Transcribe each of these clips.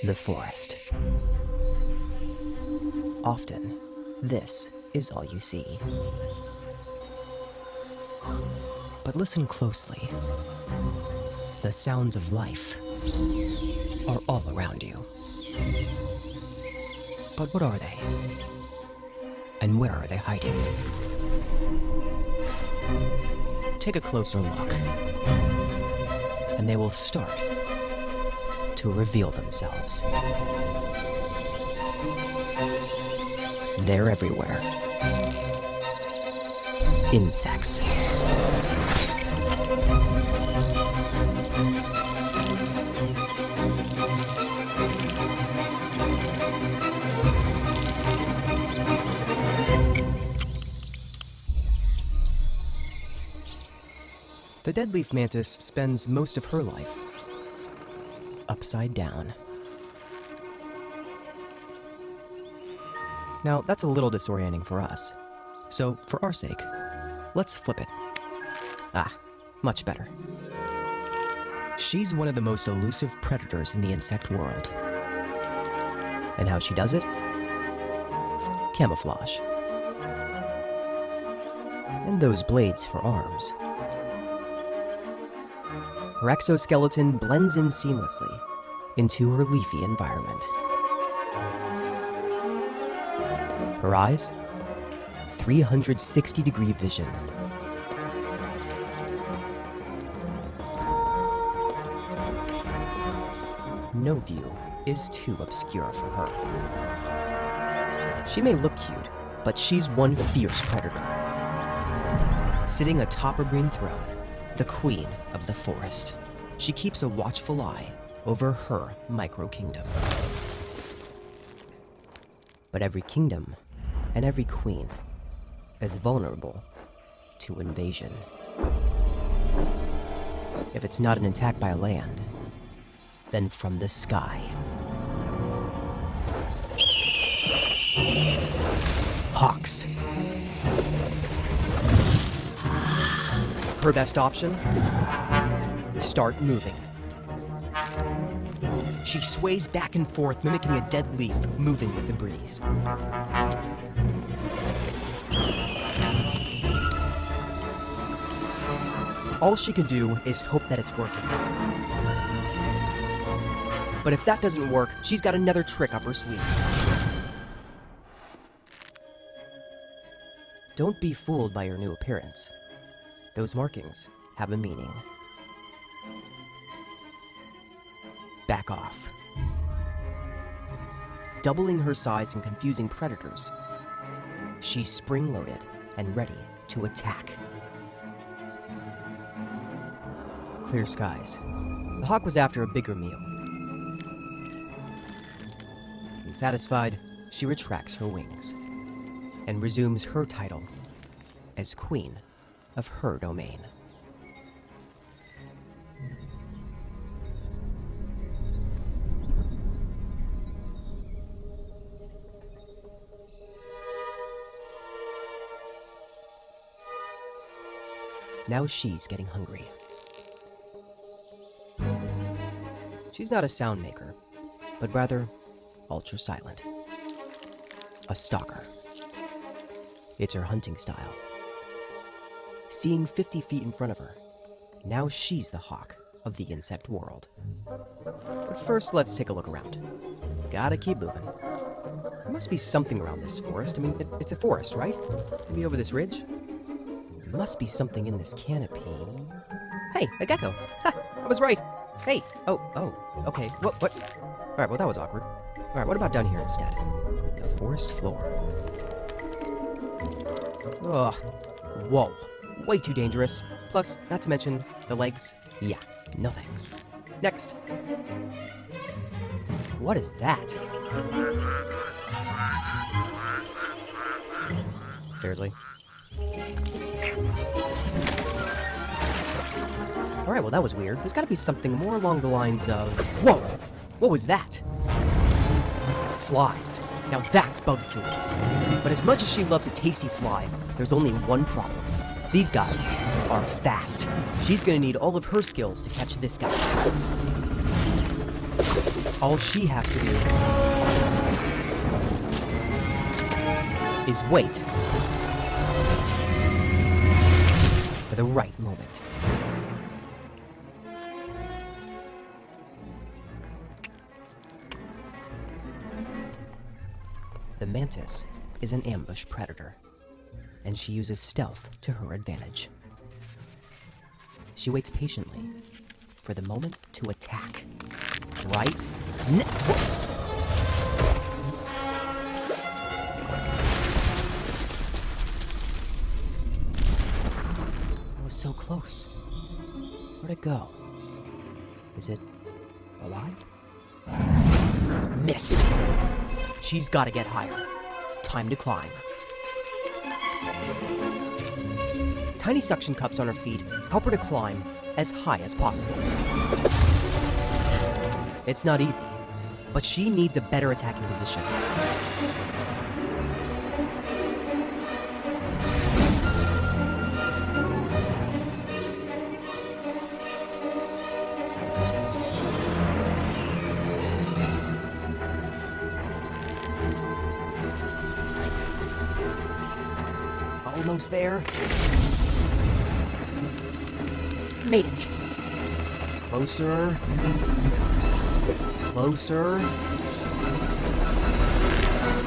the forest. Often, this is all you see. But listen closely. The sounds of life are all around you. But what are they? And where are they hiding? Take a closer look, and they will start to reveal themselves. They're everywhere. Insects. The deadleaf mantis spends most of her life upside down. Now, that's a little disorienting for us, so for our sake, let's flip it. Ah, much better. She's one of the most elusive predators in the insect world. And how she does it? Camouflage. And those blades for arms. Her exoskeleton blends in seamlessly into her leafy environment. Her eyes? 360-degree vision. No view is too obscure for her. She may look cute, but she's one fierce predator. Sitting atop her green throne, the queen of the forest. She keeps a watchful eye over her micro-kingdom. But every kingdom and every queen is vulnerable to invasion. If it's not an attack by land, then from the sky. Hawks. Her best option? Start moving. She sways back and forth, mimicking a dead leaf moving with the breeze. All she can do is hope that it's working. But if that doesn't work, she's got another trick up her sleeve. Don't be fooled by your new appearance. Those markings have a meaning. Back off. Doubling her size and confusing predators, she's spring-loaded and ready to attack. Clear skies. The hawk was after a bigger meal. And satisfied, she retracts her wings and resumes her title as queen of her domain. Now she's getting hungry. She's not a sound maker, but rather ultra-silent. A stalker. It's her hunting style. Seeing 50 feet in front of her, now she's the hawk of the insect world. But first, let's take a look around. Gotta keep moving. There must be something around this forest. I mean, it's a forest, right? Maybe over this ridge? There must be something in this canopy. Hey, a gecko! Ha! I was right! Hey! Oh, okay. What? Alright, well that was awkward. Alright, what about down here instead? The forest floor. Ugh. Whoa. Way too dangerous. Plus, not to mention, the legs. Yeah, no thanks. Next. What is that? Seriously? Alright, well that was weird. There's gotta be something more along the lines of... Whoa! What was that? Flies. Now that's bug food. But as much as she loves a tasty fly, there's only one problem. These guys are fast. She's gonna need all of her skills to catch this guy. All she has to do is wait for the right moment. The mantis is an ambush predator, and she uses stealth to her advantage. She waits patiently for the moment to attack. Right now. I was so close. Where'd it go? Is it alive? Missed. She's gotta get higher. Time to climb. Tiny suction cups on her feet help her to climb as high as possible. It's not easy, but she needs a better attacking position. Almost there. Made it. Closer. Closer.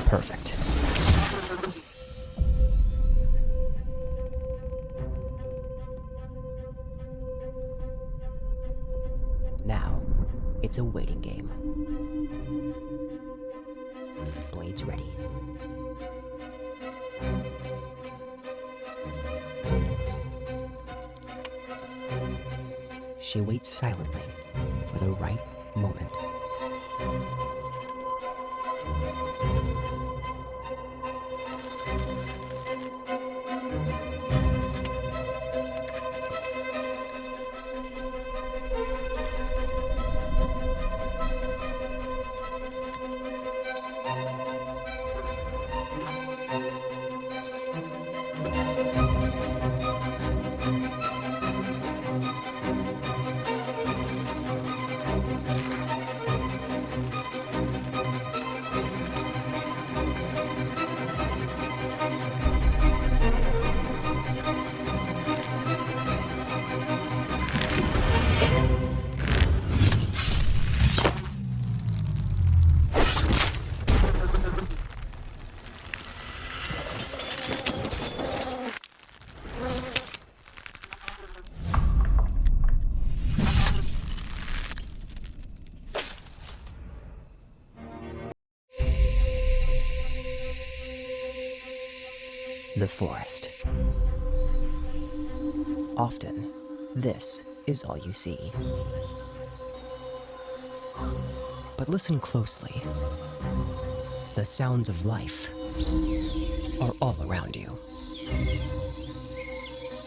Perfect. Now, it's a waiting game. Blades ready. She waits silently for the right moment. The forest. Often, this is all you see. But listen closely. The sounds of life are all around you.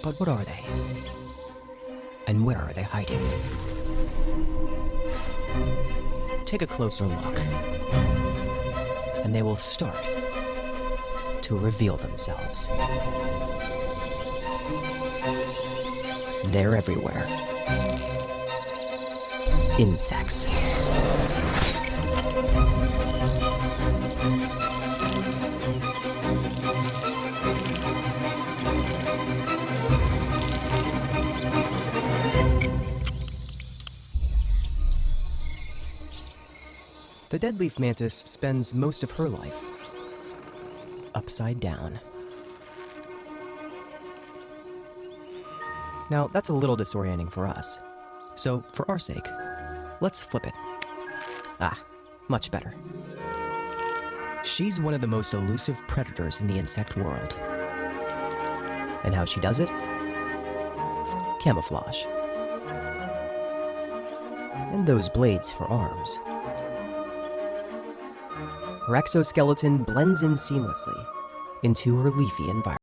But what are they? And where are they hiding? Take a closer look, and they will start to reveal themselves. They're everywhere. Insects. The deadleaf mantis spends most of her life upside down. Now, that's a little disorienting for us. So, for our sake, let's flip it. Ah, much better. She's one of the most elusive predators in the insect world. And how she does it? Camouflage. And those blades for arms. Her exoskeleton blends in seamlessly into her leafy environment.